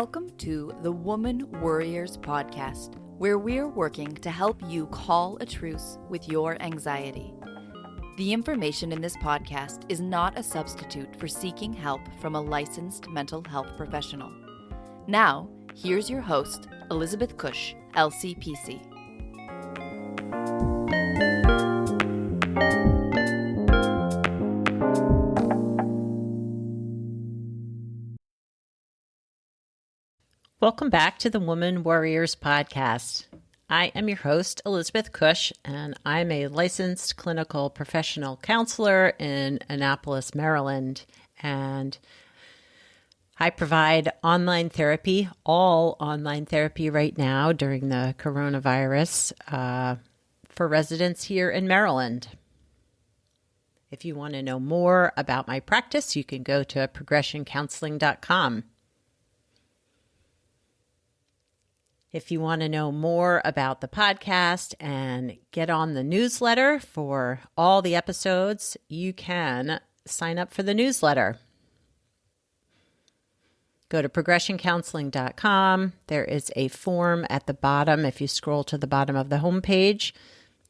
Welcome to the Woman Worriers podcast, where we're working to help you call a truce with your anxiety. The information in this podcast is not a substitute for seeking help from a licensed mental health professional. Now, here's your host, Elizabeth Cush, LCPC. Welcome back to the Woman Worriers podcast. I am your host, Elizabeth Cush, and I'm a licensed clinical professional counselor in Annapolis, Maryland. And I provide online therapy, all online therapy right now during the coronavirus for residents here in Maryland. If you want to know more about my practice, you can go to progressioncounseling.com. If you want to know more about the podcast and get on the newsletter for all the episodes, you can sign up for the newsletter. Go to progressioncounseling.com. There is a form at the bottom. If you scroll to the bottom of the homepage,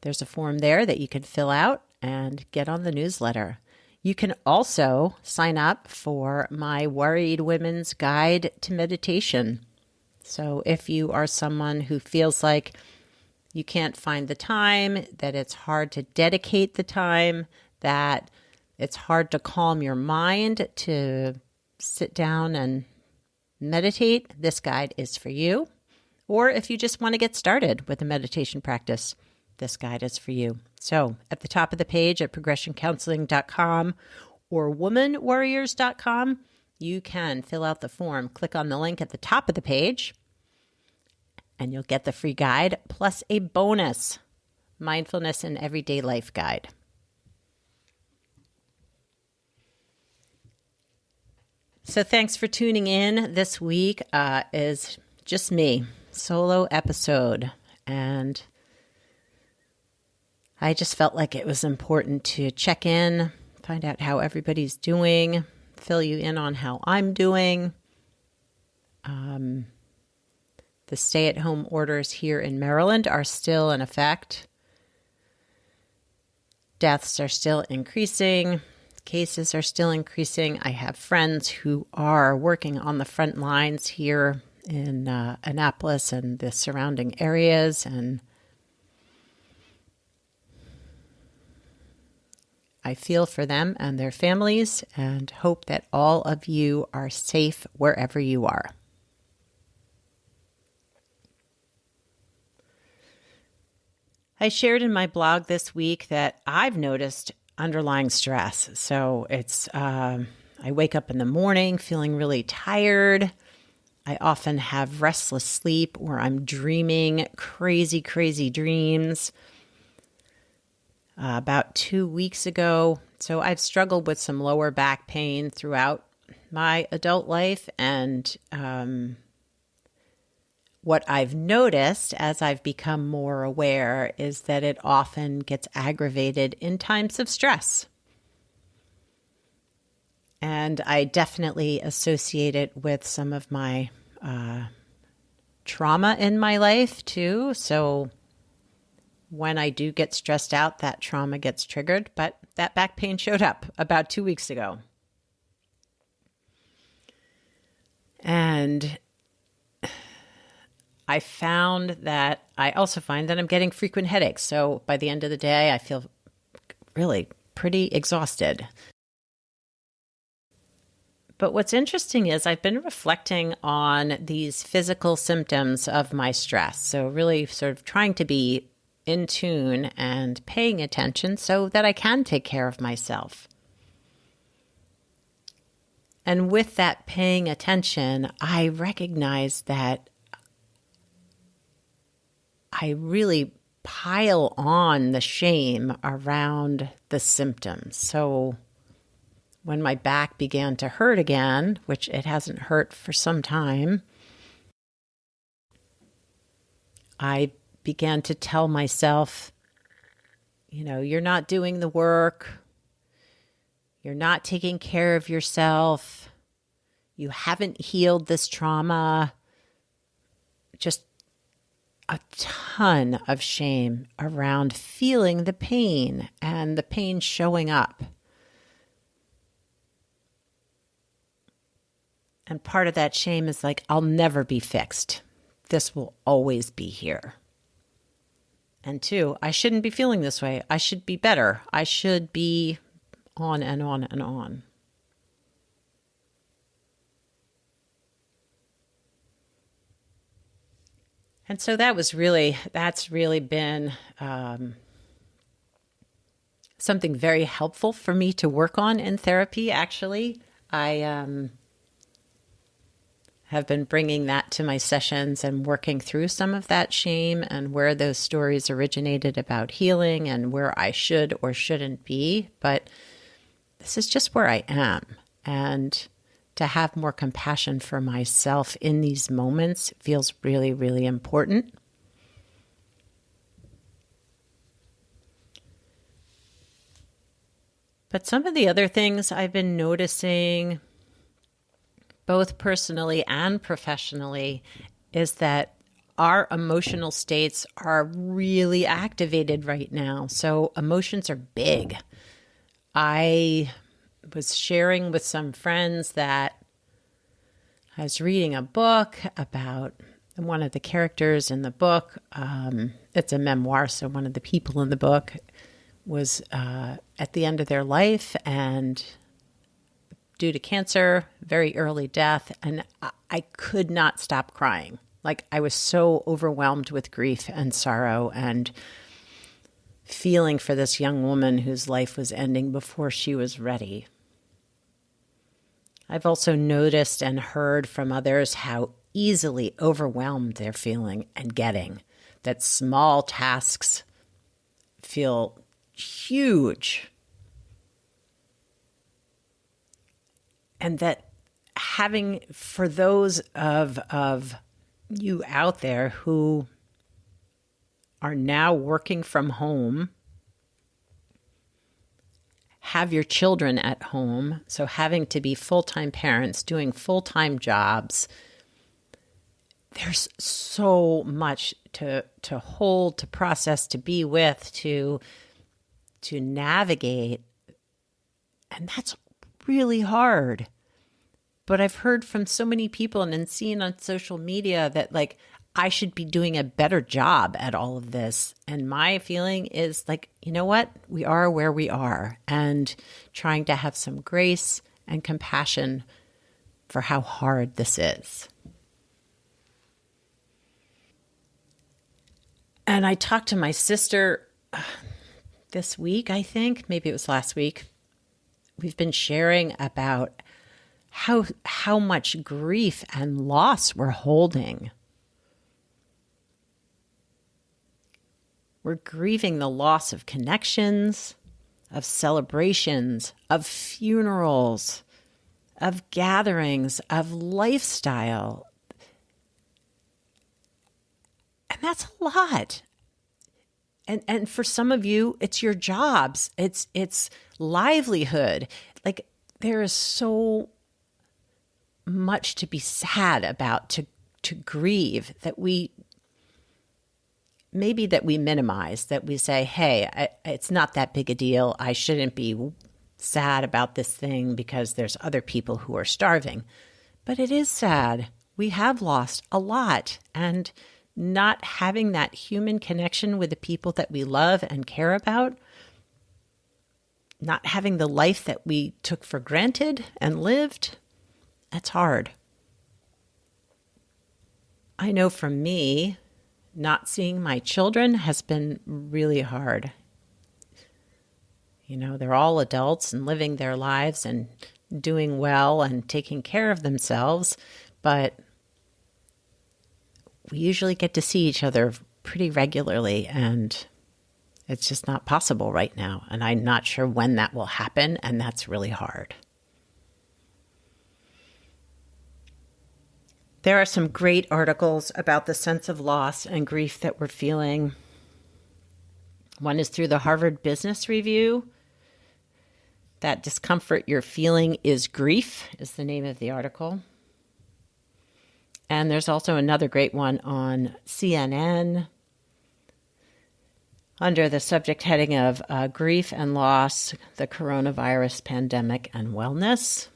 there's a form there that you can fill out and get on the newsletter. You can also sign up for my Worried Women's Guide to Meditation. So if you are someone who feels like you can't find the time, that it's hard to dedicate the time, that it's hard to calm your mind to sit down and meditate, this guide is for you. Or if you just want to get started with a meditation practice, this guide is for you. So at the top of the page at progressioncounseling.com or womanwarriors.com, you can fill out the form, click on the link at the top of the page, and you'll get the free guide plus a bonus mindfulness and everyday life guide. So thanks for tuning in. This week is just me, solo episode. And I just felt like it was important to check in, find out how everybody's doing, fill you in on how I'm doing. The stay-at-home orders here in Maryland are still in effect. Deaths are still increasing. Cases are still increasing. I have friends who are working on the front lines here in Annapolis and the surrounding areas, and I feel for them and their families and hope that all of you are safe wherever you are. I shared in my blog this week that I've noticed underlying stress. So it's, I wake up in the morning feeling really tired. I often have restless sleep or I'm dreaming crazy dreams. About 2 weeks ago, so I've struggled with some lower back pain throughout my adult life, and what I've noticed as I've become more aware is that it often gets aggravated in times of stress. And I definitely associate it with some of my trauma in my life too. So when I do get stressed out, that trauma gets triggered. But that back pain showed up about 2 weeks ago. And I also find that I'm getting frequent headaches. So by the end of the day, I feel really pretty exhausted. But what's interesting is I've been reflecting on these physical symptoms of my stress. So really sort of trying to be in tune and paying attention so that I can take care of myself. And with that paying attention, I recognize that I really pile on the shame around the symptoms. So when my back began to hurt again, which it hasn't hurt for some time, I began to tell myself, you're not doing the work. You're not taking care of yourself. You haven't healed this trauma. Just a ton of shame around feeling the pain and the pain showing up. And part of that shame is like, I'll never be fixed. This will always be here. And two, I shouldn't be feeling this way. I should be better. I should be on and on and on. And so that's really been something very helpful for me to work on in therapy, actually. I have been bringing that to my sessions and working through some of that shame and where those stories originated about healing and where I should or shouldn't be. But this is just where I am. And to have more compassion for myself in these moments feels really, really important. But some of the other things I've been noticing, both personally and professionally, is that our emotional states are really activated right now. So emotions are big. I was sharing with some friends that I was reading a book about one of the characters in the book. It's a memoir, so one of the people in the book was at the end of their life and due to cancer, very early death, and I could not stop crying. Like, I was so overwhelmed with grief and sorrow and feeling for this young woman whose life was ending before she was ready. I've also noticed and heard from others how easily overwhelmed they're feeling and getting, that small tasks feel huge. And that having, for those of you out there who are now working from home, have your children at home, so having to be full-time parents, doing full-time jobs, there's so much to hold, to process, to be with, to navigate, and that's really hard. But I've heard from so many people and seen on social media that, like, I should be doing a better job at all of this. And my feeling is like, you know what? We are where we are, and trying to have some grace and compassion for how hard this is. And I talked to my sister this week, I think, maybe it was last week. We've been sharing about how much grief and loss we're holding. We're grieving the loss of connections, of celebrations, of funerals, of gatherings, of lifestyle. And that's a lot. And for some of you, it's your jobs, it's livelihood. Like, there is so much to be sad about, to grieve, that we minimize, that we say, hey, it's not that big a deal. I shouldn't be sad about this thing because there's other people who are starving. But it is sad. We have lost a lot, and not having that human connection with the people that we love and care about, not having the life that we took for granted and lived, that's hard. I know for me, not seeing my children has been really hard. You know, they're all adults and living their lives and doing well and taking care of themselves, but we usually get to see each other pretty regularly, and it's just not possible right now. And I'm not sure when that will happen, and that's really hard. There are some great articles about the sense of loss and grief that we're feeling. One is through the Harvard Business Review. That discomfort you're feeling is grief, is the name of the article. And there's also another great one on CNN under the subject heading of Grief and Loss, the Coronavirus Pandemic and Wellness.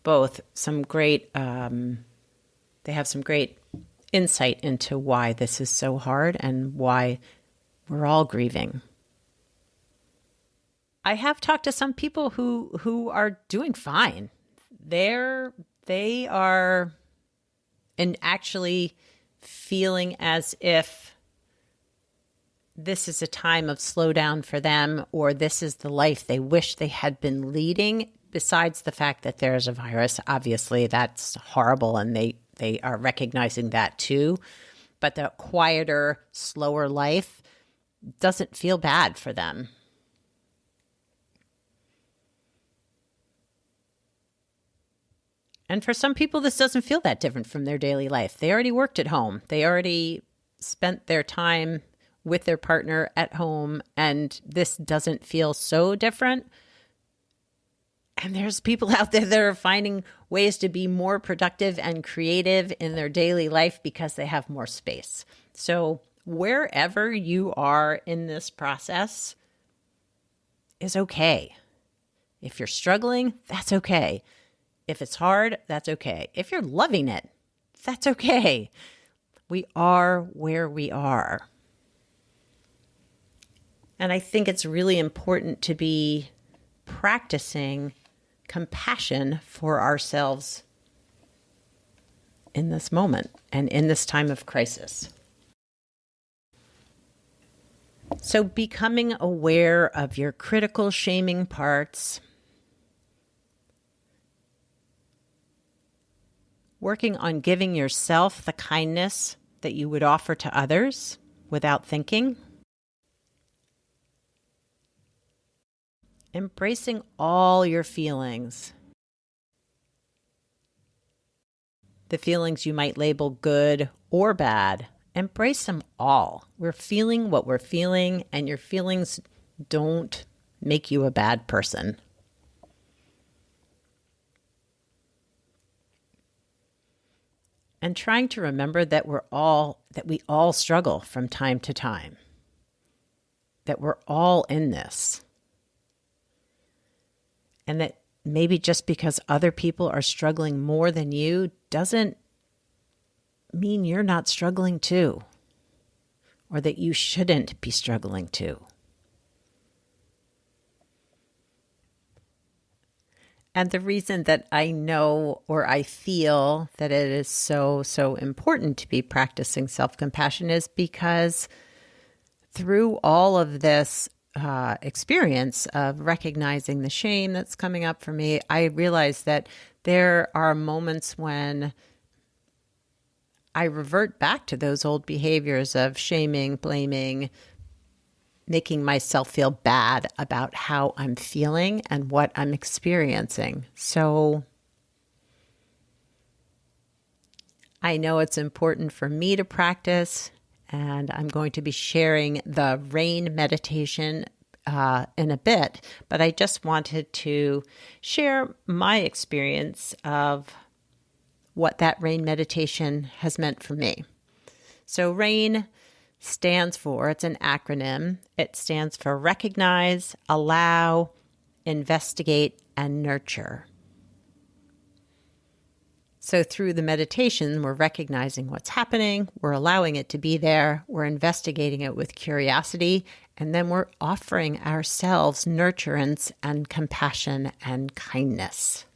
Both some great, they have some great insight into why this is so hard and why we're all grieving. I have talked to some people who are doing fine. They are and actually feeling as if this is a time of slowdown for them, or this is the life they wish they had been leading. Besides the fact that there's a virus, obviously that's horrible, and they are recognizing that too. But the quieter, slower life doesn't feel bad for them. And for some people, this doesn't feel that different from their daily life. They already worked at home. They already spent their time with their partner at home, and this doesn't feel so different. And there's people out there that are finding ways to be more productive and creative in their daily life because they have more space. So wherever you are in this process is okay. If you're struggling, that's okay. If it's hard, that's okay. If you're loving it, that's okay. We are where we are. And I think it's really important to be practicing compassion for ourselves in this moment and in this time of crisis. So becoming aware of your critical shaming parts, working on giving yourself the kindness that you would offer to others without thinking, embracing all your feelings, the feelings you might label good or bad, embrace them all. We're feeling what we're feeling, and your feelings don't make you a bad person. And trying to remember that we all struggle from time to time, that we're all in this. And that maybe just because other people are struggling more than you doesn't mean you're not struggling too, or that you shouldn't be struggling too. And the reason that I know, or I feel that it is so important to be practicing self-compassion is because through all of this experience of recognizing the shame that's coming up for me, I realize that there are moments when I revert back to those old behaviors of shaming, blaming, making myself feel bad about how I'm feeling and what I'm experiencing. So I know it's important for me to practice, and I'm going to be sharing the rain meditation in a bit, but I just wanted to share my experience of what that rain meditation has meant for me. So RAIN stands for, it's an acronym, it stands for recognize, allow, investigate, and nurture. So through the meditation, we're recognizing what's happening, we're allowing it to be there, we're investigating it with curiosity, and then we're offering ourselves nurturance and compassion and kindness.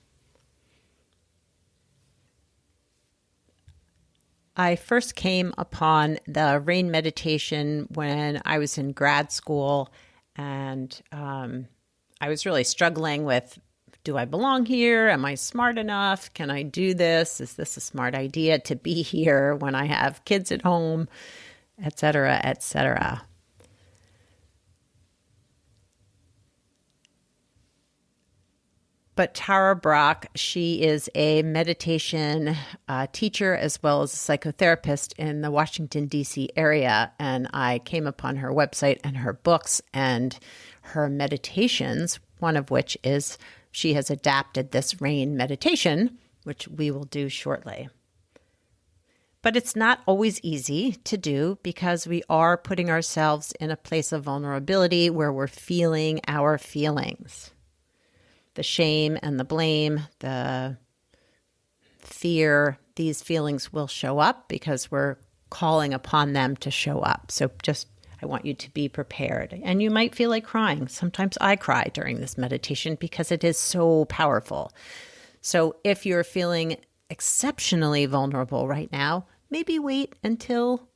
I first came upon the RAIN meditation when I was in grad school, and I was really struggling with, do I belong here? Am I smart enough? Can I do this? Is this a smart idea to be here when I have kids at home, et cetera, et cetera. But Tara Brach, she is a meditation teacher as well as a psychotherapist in the Washington, D.C. area. And I came upon her website and her books and her meditations, one of which is she has adapted this RAIN meditation, which we will do shortly. But it's not always easy to do because we are putting ourselves in a place of vulnerability where we're feeling our feelings. The shame and the blame, the fear, these feelings will show up because we're calling upon them to show up. So I want you to be prepared. And you might feel like crying. Sometimes I cry during this meditation because it is so powerful. So if you're feeling exceptionally vulnerable right now, maybe wait until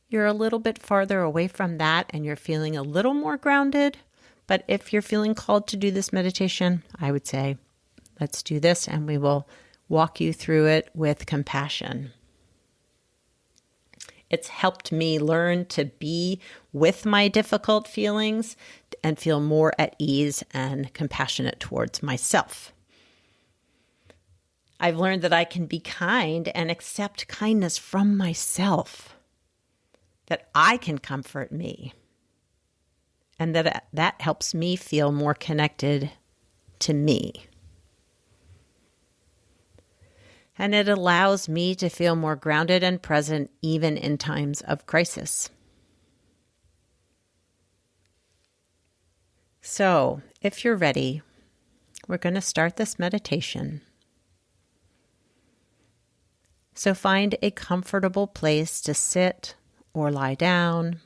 you're a little bit farther away from that and you're feeling a little more grounded. But if you're feeling called to do this meditation, I would say, let's do this and we will walk you through it with compassion. It's helped me learn to be with my difficult feelings and feel more at ease and compassionate towards myself. I've learned that I can be kind and accept kindness from myself, that I can comfort me, and that helps me feel more connected to me. And it allows me to feel more grounded and present even in times of crisis. So, if you're ready, we're going to start this meditation. So find a comfortable place to sit or lie down,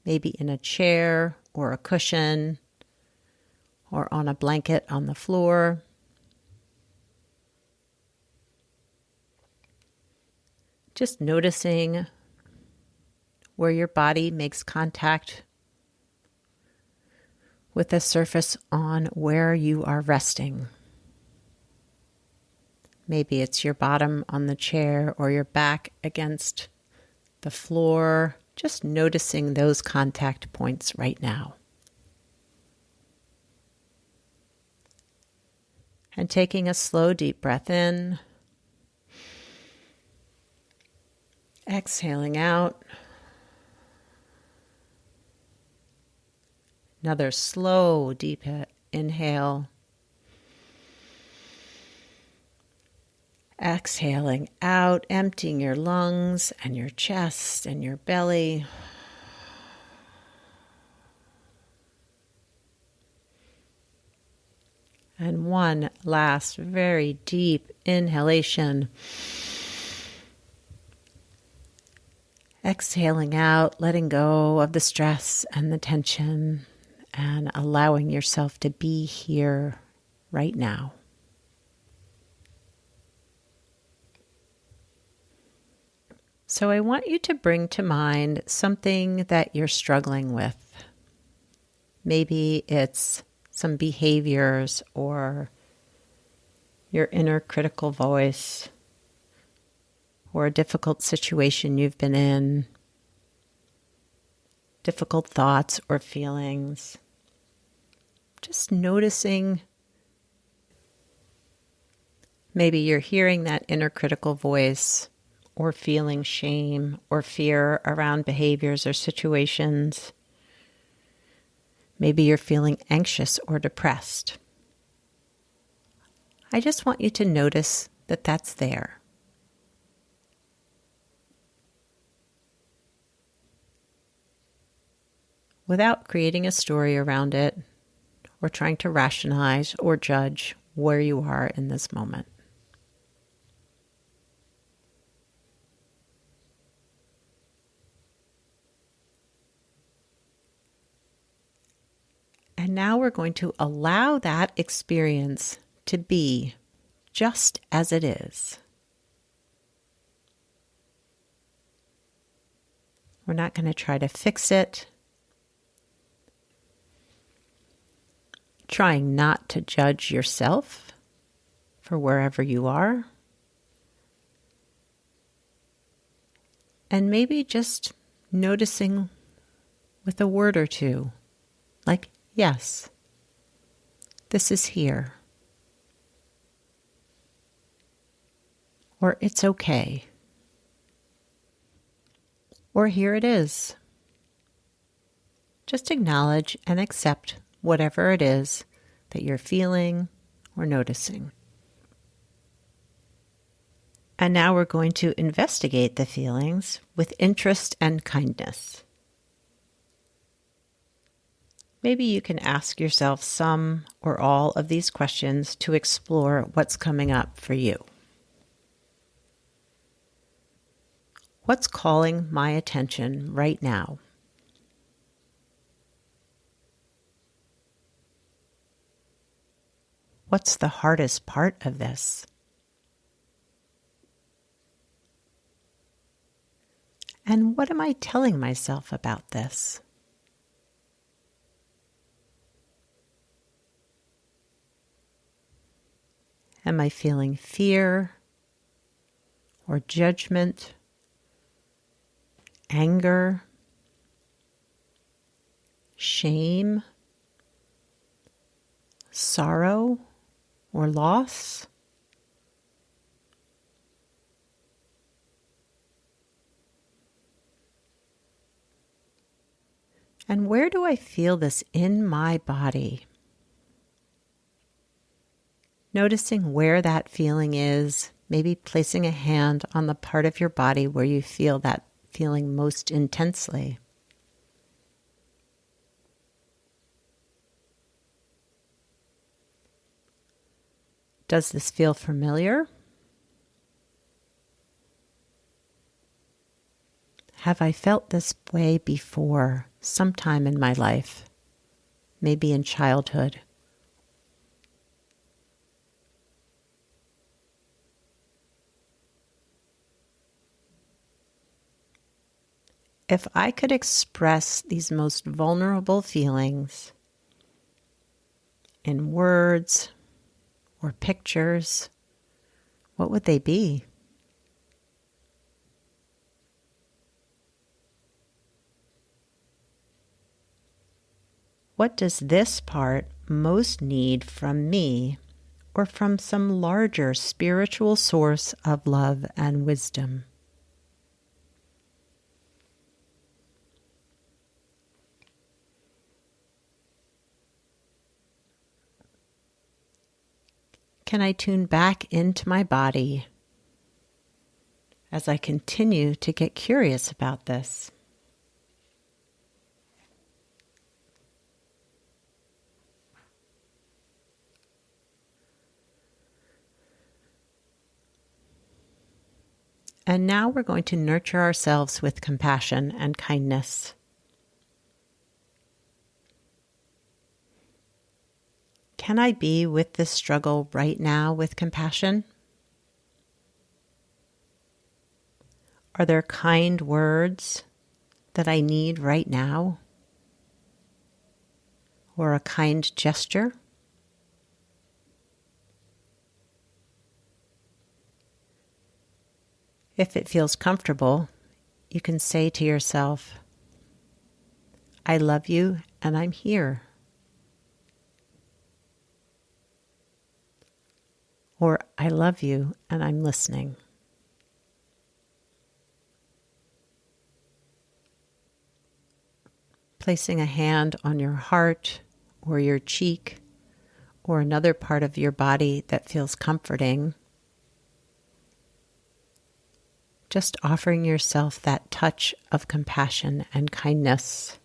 maybe in a chair or a cushion or on a blanket on the floor. Just noticing where your body makes contact with the surface on where you are resting. Maybe it's your bottom on the chair or your back against the floor. Just noticing those contact points right now. And taking a slow, deep breath in. Exhaling out. Another slow, deep inhale. Exhaling out, emptying your lungs and your chest and your belly. And one last very deep inhalation. Exhaling out, letting go of the stress and the tension and allowing yourself to be here right now. So I want you to bring to mind something that you're struggling with. Maybe it's some behaviors or your inner critical voice, or a difficult situation you've been in, difficult thoughts or feelings. Just noticing, maybe you're hearing that inner critical voice or feeling shame or fear around behaviors or situations. Maybe you're feeling anxious or depressed. I just want you to notice that that's there. Without creating a story around it or trying to rationalize or judge where you are in this moment. And now we're going to allow that experience to be just as it is. We're not going to try to fix it. Trying not to judge yourself for wherever you are. And maybe just noticing with a word or two, like, yes, this is here. Or it's okay. Or here it is. Just acknowledge and accept whatever it is that you're feeling or noticing. And now we're going to investigate the feelings with interest and kindness. Maybe you can ask yourself some or all of these questions to explore what's coming up for you. What's calling my attention right now? What's the hardest part of this? And what am I telling myself about this? Am I feeling fear or judgment, anger, shame, sorrow, or loss? And where do I feel this in my body? Noticing where that feeling is, maybe placing a hand on the part of your body where you feel that feeling most intensely. Does this feel familiar? Have I felt this way before, sometime in my life, maybe in childhood? If I could express these most vulnerable feelings in words or pictures, what would they be? What does this part most need from me or from some larger spiritual source of love and wisdom? Can I tune back into my body as I continue to get curious about this? And now we're going to nurture ourselves with compassion and kindness. Can I be with this struggle right now with compassion? Are there kind words that I need right now? Or a kind gesture? If it feels comfortable, you can say to yourself, I love you and I'm here. Or I love you and I'm listening. Placing a hand on your heart or your cheek or another part of your body that feels comforting. Just offering yourself that touch of compassion and kindness.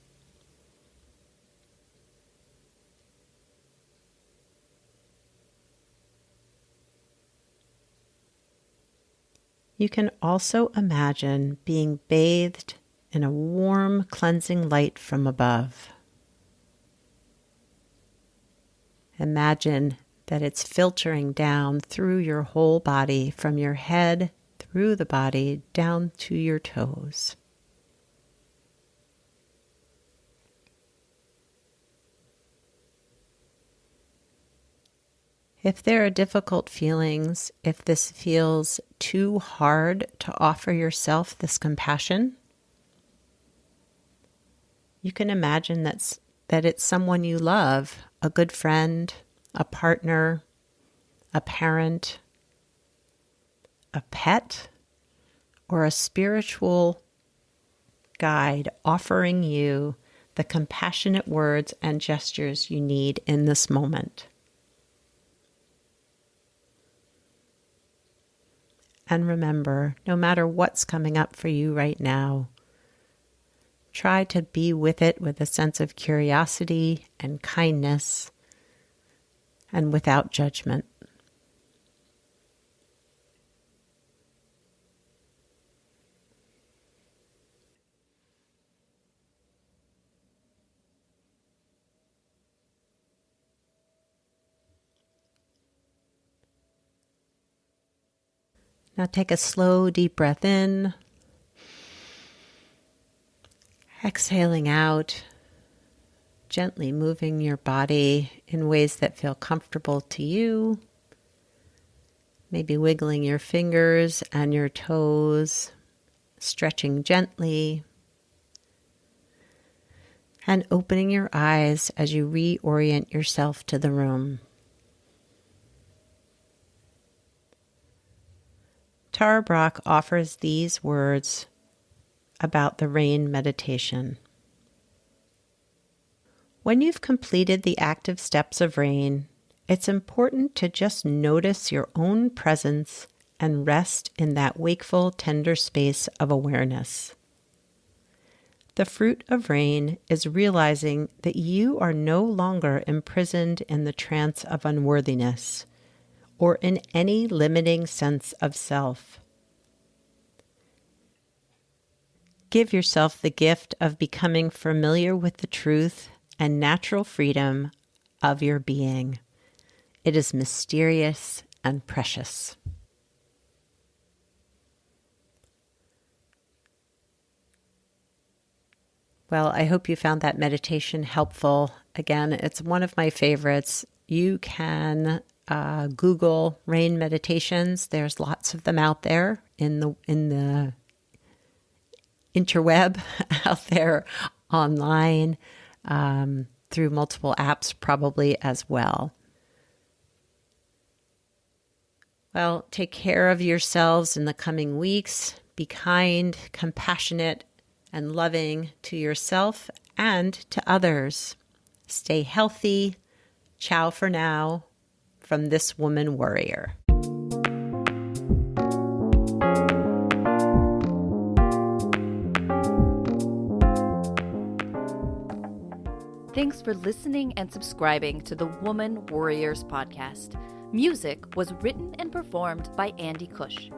You can also imagine being bathed in a warm, cleansing light from above. Imagine that it's filtering down through your whole body, from your head, through the body, down to your toes. If there are difficult feelings, if this feels too hard to offer yourself this compassion, you can imagine that it's someone you love, a good friend, a partner, a parent, a pet, or a spiritual guide offering you the compassionate words and gestures you need in this moment. And remember, no matter what's coming up for you right now, try to be with it with a sense of curiosity and kindness and without judgment. Now take a slow, deep breath in, exhaling out, gently moving your body in ways that feel comfortable to you. Maybe wiggling your fingers and your toes, stretching gently, and opening your eyes as you reorient yourself to the room. Tara Brach offers these words about the rain meditation. When you've completed the active steps of rain, it's important to just notice your own presence and rest in that wakeful, tender space of awareness. The fruit of rain is realizing that you are no longer imprisoned in the trance of unworthiness or in any limiting sense of self. Give yourself the gift of becoming familiar with the truth and natural freedom of your being. It is mysterious and precious. Well, I hope you found that meditation helpful. Again, it's one of my favorites. You can Google rain meditations. There's lots of them out there in the interweb, out there online, through multiple apps probably as well. Well, take care of yourselves in the coming weeks. Be kind, compassionate, and loving to yourself and to others. Stay healthy. Ciao for now from this woman warrior. Thanks for listening and subscribing to the Woman Worriers podcast. Music was written and performed by Andy Cush.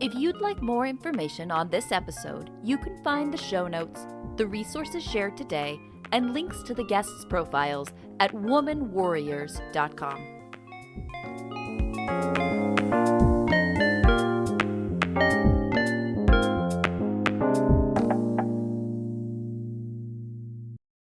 If you'd like more information on this episode, you can find the show notes, the resources shared today, and links to the guests' profiles at womanwarriors.com.